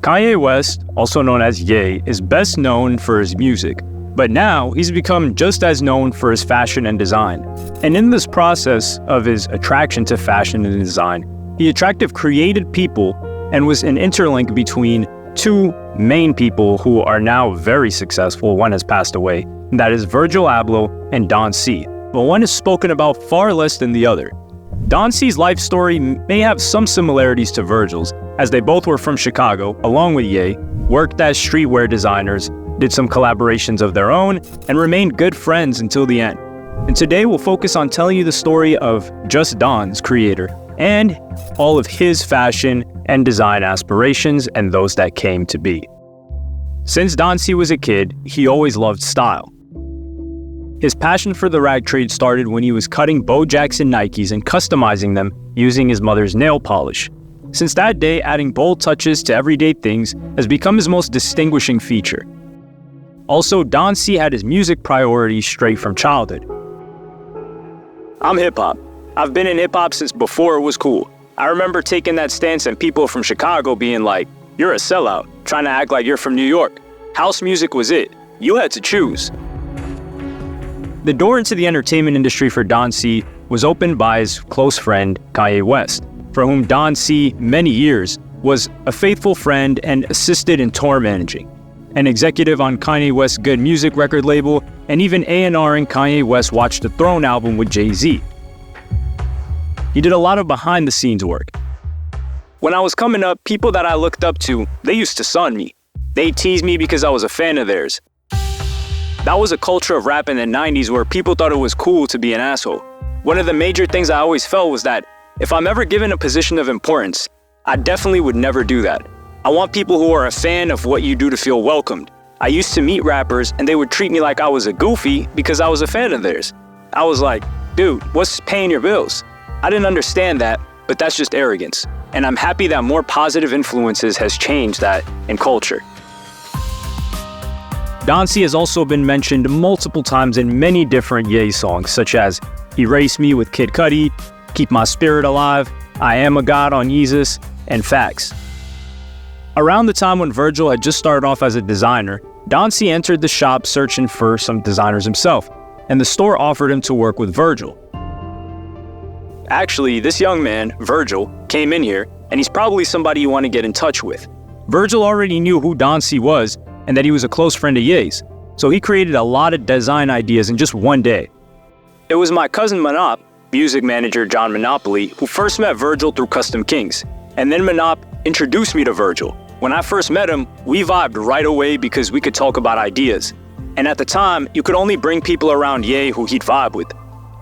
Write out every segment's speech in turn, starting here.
Kanye West, also known as Ye, is best known for his music, but now he's become just as known for his fashion and design. And in this process of his attraction to fashion and design, he attracted creative people and was an interlink between two main people who are now very successful. One has passed away, and that is Virgil Abloh and Don C. But one is spoken about far less than the other. Don C's life story may have some similarities to Virgil's, as they both were from Chicago, along with Ye, worked as streetwear designers, did some collaborations of their own, and remained good friends until the end. And today we'll focus on telling you the story of Just Don's creator, and all of his fashion and design aspirations and those that came to be. Since Don C was a kid, he always loved style. His passion for the rag trade started when he was cutting Bo Jackson Nikes and customizing them using his mother's nail polish. Since that day, adding bold touches to everyday things has become his most distinguishing feature. Also, Don C had his music priorities straight from childhood. I'm hip-hop. I've been in hip-hop since before it was cool. I remember taking that stance and people from Chicago being like, "You're a sellout, trying to act like you're from New York." House music was it. You had to choose. The door into the entertainment industry for Don C was opened by his close friend, Kanye West, for whom Don C, many years, was a faithful friend and assisted in tour managing, an executive on Kanye West's Good Music record label, and even A&Ring Kanye West Watch the Throne album with Jay-Z. He did a lot of behind-the-scenes work. When I was coming up, people that I looked up to, they used to sun me. They teased me because I was a fan of theirs. That was a culture of rap in the 90s where people thought it was cool to be an asshole. One of the major things I always felt was that if I'm ever given a position of importance, I definitely would never do that. I want people who are a fan of what you do to feel welcomed. I used to meet rappers and they would treat me like I was a goofy because I was a fan of theirs. I was like, dude, what's paying your bills? I didn't understand that, but that's just arrogance. And I'm happy that more positive influences has changed that in culture. Don C has also been mentioned multiple times in many different Ye songs, such as Erase Me with Kid Cudi, Keep My Spirit Alive, I Am a God on Yeezus, and Facts. Around the time when Virgil had just started off as a designer, Don C entered the shop searching for some designers himself, and the store offered him to work with Virgil. Actually, this young man, Virgil, came in here, and he's probably somebody you want to get in touch with. Virgil already knew who Don C was, and that he was a close friend of Ye's, so he created a lot of design ideas in just one day. It was my cousin Manop, music manager John Monopoly, who first met Virgil through Custom Kings, and then Manop introduced me to Virgil. When I first met him, we vibed right away because we could talk about ideas. And at the time, you could only bring people around Ye who he'd vibe with.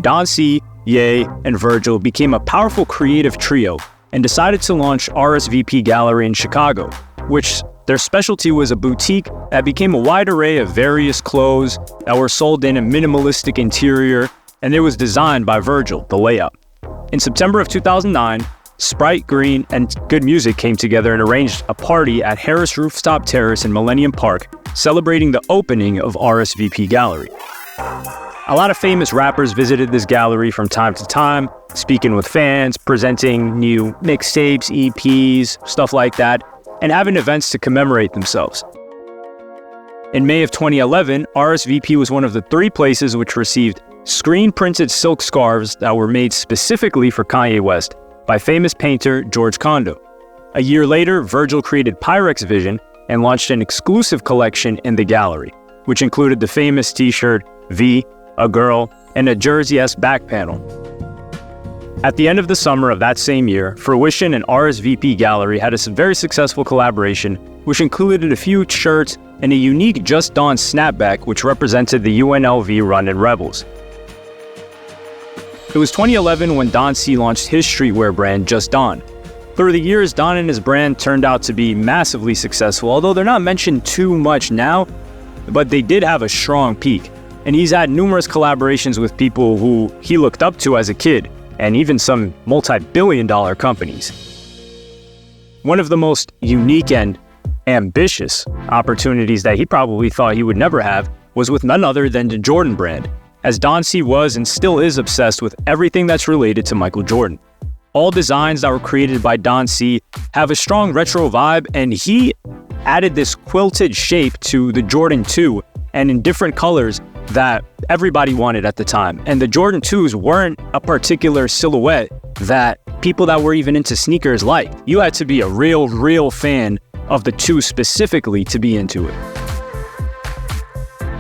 Don C, Ye, and Virgil became a powerful creative trio and decided to launch RSVP Gallery in Chicago, which their specialty was a boutique that became a wide array of various clothes that were sold in a minimalistic interior, and it was designed by Virgil, the layout. In September of 2009, Sprite Green and Good Music came together and arranged a party at Harris Rooftop Terrace in Millennium Park, celebrating the opening of RSVP Gallery. A lot of famous rappers visited this gallery from time to time, speaking with fans, presenting new mixtapes, EPs, stuff like that, and having events to commemorate themselves. In May of 2011, RSVP was one of the 3 places which received screen-printed silk scarves that were made specifically for Kanye West by famous painter George Condo. A year later, Virgil created Pyrex Vision and launched an exclusive collection in the gallery, which included the famous t-shirt, V, a girl, and a Jersey-esque back panel. At the end of the summer of that same year, Fruition and RSVP Gallery had a very successful collaboration, which included a few shirts and a unique Just Don snapback, which represented the UNLV run in Rebels. It was 2011 when Don C launched his streetwear brand, Just Don. Through the years, Don and his brand turned out to be massively successful, although they're not mentioned too much now, but they did have a strong peak. And he's had numerous collaborations with people who he looked up to as a kid, and even some multi-billion-dollar companies. One of the most unique and ambitious opportunities that he probably thought he would never have was with none other than the Jordan brand, as Don C was and still is obsessed with everything that's related to Michael Jordan. All designs that were created by Don C have a strong retro vibe, and he added this quilted shape to the Jordan 2 and in different colors that everybody wanted at the time. And the Jordan 2s weren't a particular silhouette that people that were even into sneakers liked. You had to be a real fan of the 2 specifically to be into it.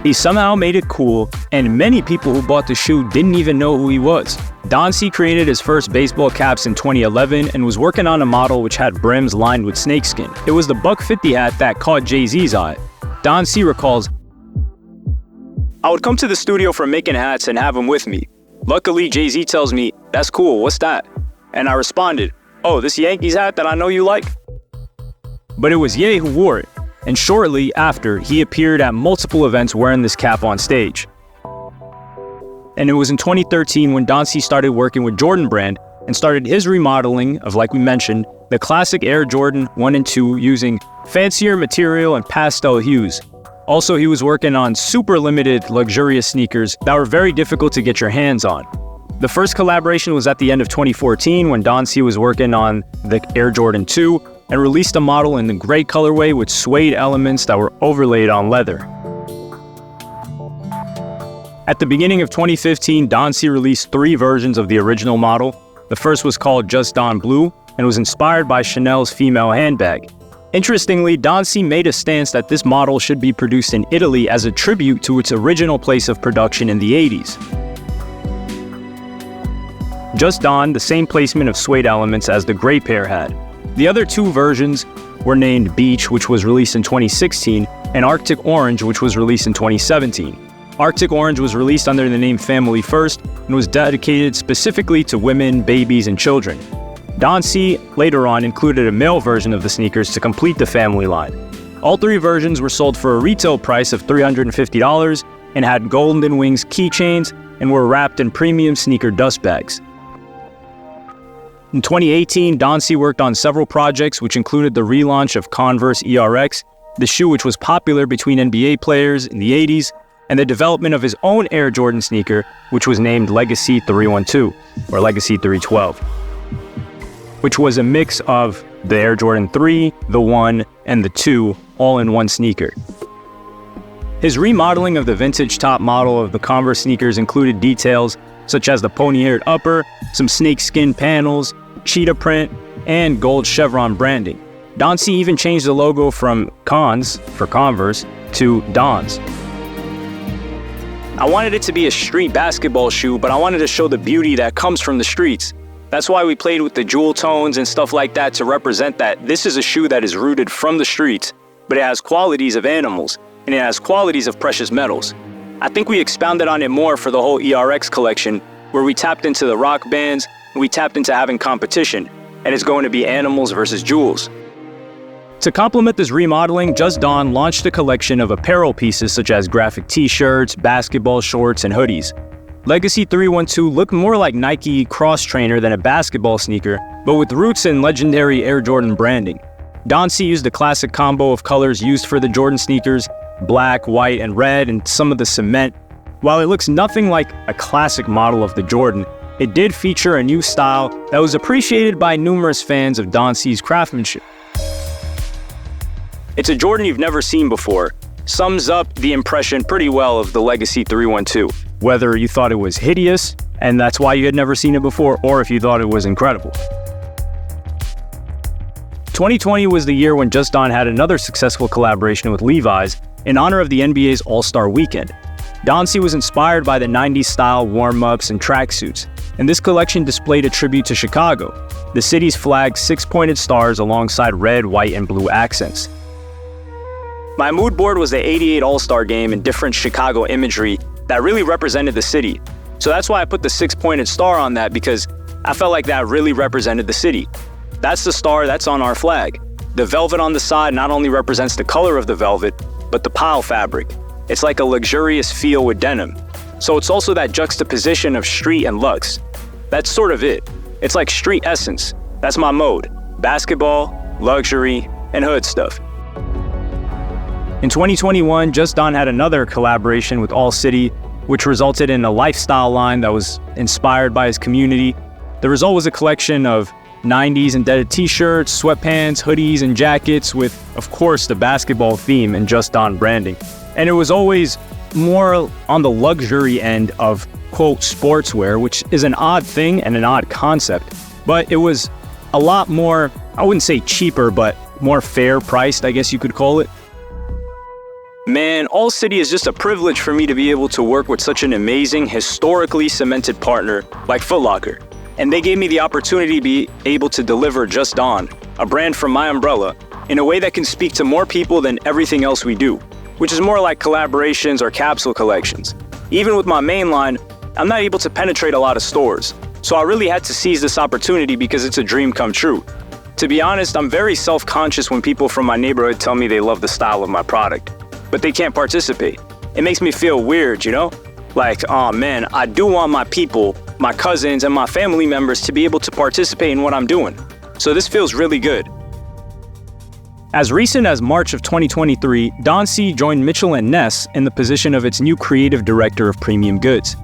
He somehow made it cool, and many people who bought the shoe didn't even know who he was. Don C created his first baseball caps in 2011 and was working on a model which had brims lined with snakeskin. It was the $150 hat that caught Jay-Z's eye. Don C recalls, "I would come to the studio for making hats and have them with me. Luckily, Jay-Z tells me, 'That's cool, what's that?' And I responded, 'Oh, this Yankees hat that I know you like?' But it was Ye who wore it, and shortly after, he appeared at multiple events wearing this cap on stage. And it was in 2013 when Don C started working with Jordan Brand and started his remodeling of, like we mentioned, the classic Air Jordan 1 and 2 using fancier material and pastel hues. Also, he was working on super limited, luxurious sneakers that were very difficult to get your hands on. The first collaboration was at the end of 2014 when Don C was working on the Air Jordan 2 and released a model in the gray colorway with suede elements that were overlaid on leather. At the beginning of 2015, Don C released 3 versions of the original model. The first was called Just Don Blue and was inspired by Chanel's female handbag. Interestingly, Don C made a stance that this model should be produced in Italy as a tribute to its original place of production in the 80s. Just Don, the same placement of suede elements as the gray pair had. The other 2 versions were named Beach, which was released in 2016, and Arctic Orange, which was released in 2017. Arctic Orange was released under the name Family First and was dedicated specifically to women, babies, and children. Don C later on included a male version of the sneakers to complete the family line. All 3 versions were sold for a retail price of $350 and had Golden Wings keychains and were wrapped in premium sneaker dust bags. In 2018, Don C worked on several projects which included the relaunch of Converse ERX, the shoe which was popular between NBA players in the 80s, and the development of his own Air Jordan sneaker, which was named Legacy 312, or Legacy 312, which was a mix of the Air Jordan 3, the 1, and the 2, all in one sneaker. His remodeling of the vintage top model of the Converse sneakers included details such as the pony-haired upper, some snakeskin panels, cheetah print, and gold chevron branding. Don C even changed the logo from Cons, for Converse, to Dons. I wanted it to be a street basketball shoe, but I wanted to show the beauty that comes from the streets. That's why we played with the jewel tones and stuff like that to represent that this is a shoe that is rooted from the streets, but it has qualities of animals, and it has qualities of precious metals. I think we expounded on it more for the whole ERX collection, where we tapped into the rock bands, and we tapped into having competition, and it's going to be animals versus jewels. To complement this remodeling, Just Don launched a collection of apparel pieces such as graphic t-shirts, basketball shorts, and hoodies. Legacy 312 looked more like Nike cross trainer than a basketball sneaker, but with roots in legendary Air Jordan branding. Don C used the classic combo of colors used for the Jordan sneakers, black, white, and red, and some of the cement. While it looks nothing like a classic model of the Jordan, it did feature a new style that was appreciated by numerous fans of Don C's craftsmanship. It's a Jordan you've never seen before. Sums up the impression pretty well of the Legacy 312. Whether you thought it was hideous, and that's why you had never seen it before, or if you thought it was incredible. 2020 was the year when Just Don had another successful collaboration with Levi's in honor of the NBA's All-Star Weekend. Don C was inspired by the 90s style warm-ups and tracksuits, and this collection displayed a tribute to Chicago. The city's flag 6-pointed stars alongside red, white, and blue accents. My mood board was the '88 All-Star Game and different Chicago imagery that really represented the city. So that's why I put the 6-pointed star on that, because I felt like that really represented the city. That's the star that's on our flag. The velvet on the side not only represents the color of the velvet, but the pile fabric. It's like a luxurious feel with denim. So it's also that juxtaposition of street and luxe. That's sort of it. It's like street essence. That's my mode. Basketball, luxury, and hood stuff. In 2021, Just Don had another collaboration with All City, which resulted in a lifestyle line that was inspired by his community. There was always a collection of 90s indebted t-shirts, sweatpants, hoodies, and jackets with, of course, the basketball theme and Just Don branding. And it was always more on the luxury end of, quote, sportswear, which is an odd thing and an odd concept. But it was a lot more, I wouldn't say cheaper, but more fair priced, I guess you could call it. Man, All City is just a privilege for me to be able to work with such an amazing, historically cemented partner like Foot Locker. And they gave me the opportunity to be able to deliver Just Don, a brand from my umbrella, in a way that can speak to more people than everything else we do, which is more like collaborations or capsule collections. Even with my main line, I'm not able to penetrate a lot of stores, so I really had to seize this opportunity because it's a dream come true. To be honest, I'm very self-conscious when people from my neighborhood tell me they love the style of my product, but they can't participate. It makes me feel weird, you know? Like, oh man, I do want my people, my cousins, and my family members to be able to participate in what I'm doing. So this feels really good. As recent as March of 2023, Don C joined Mitchell & Ness in the position of its new creative director of premium goods.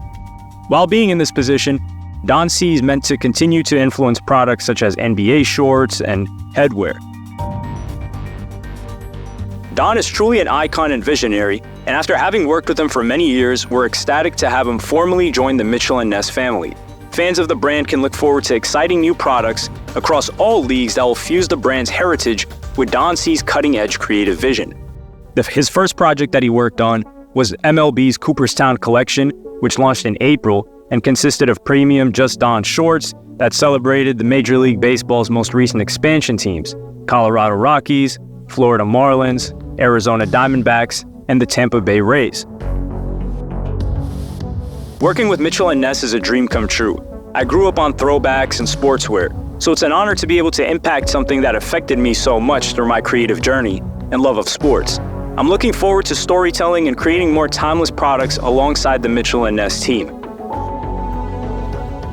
While being in this position, Don C is meant to continue to influence products such as NBA shorts and headwear. Don is truly an icon and visionary, and after having worked with him for many years, we're ecstatic to have him formally join the Mitchell & Ness family. Fans of the brand can look forward to exciting new products across all leagues that will fuse the brand's heritage with Don C's cutting-edge creative vision. His first project that he worked on was MLB's Cooperstown collection, which launched in April and consisted of premium Just Don shorts that celebrated the Major League Baseball's most recent expansion teams, Colorado Rockies, Florida Marlins, Arizona Diamondbacks, and the Tampa Bay Rays. Working with Mitchell & Ness is a dream come true. I grew up on throwbacks and sportswear, so it's an honor to be able to impact something that affected me so much through my creative journey and love of sports. I'm looking forward to storytelling and creating more timeless products alongside the Mitchell & Ness team.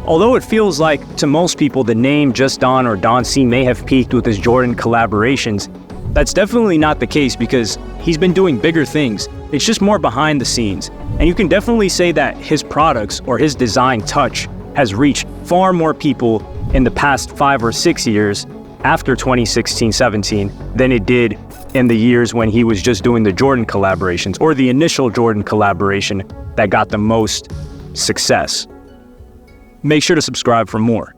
Although it feels like, to most people, the name Just Don or Don C may have peaked with his Jordan collaborations, that's definitely not the case because he's been doing bigger things. It's just more behind the scenes. And you can definitely say that his products or his design touch has reached far more people in the past 5 or 6 years after 2016-17 than it did in the years when he was just doing the Jordan collaborations or the initial Jordan collaboration that got the most success. Make sure to subscribe for more.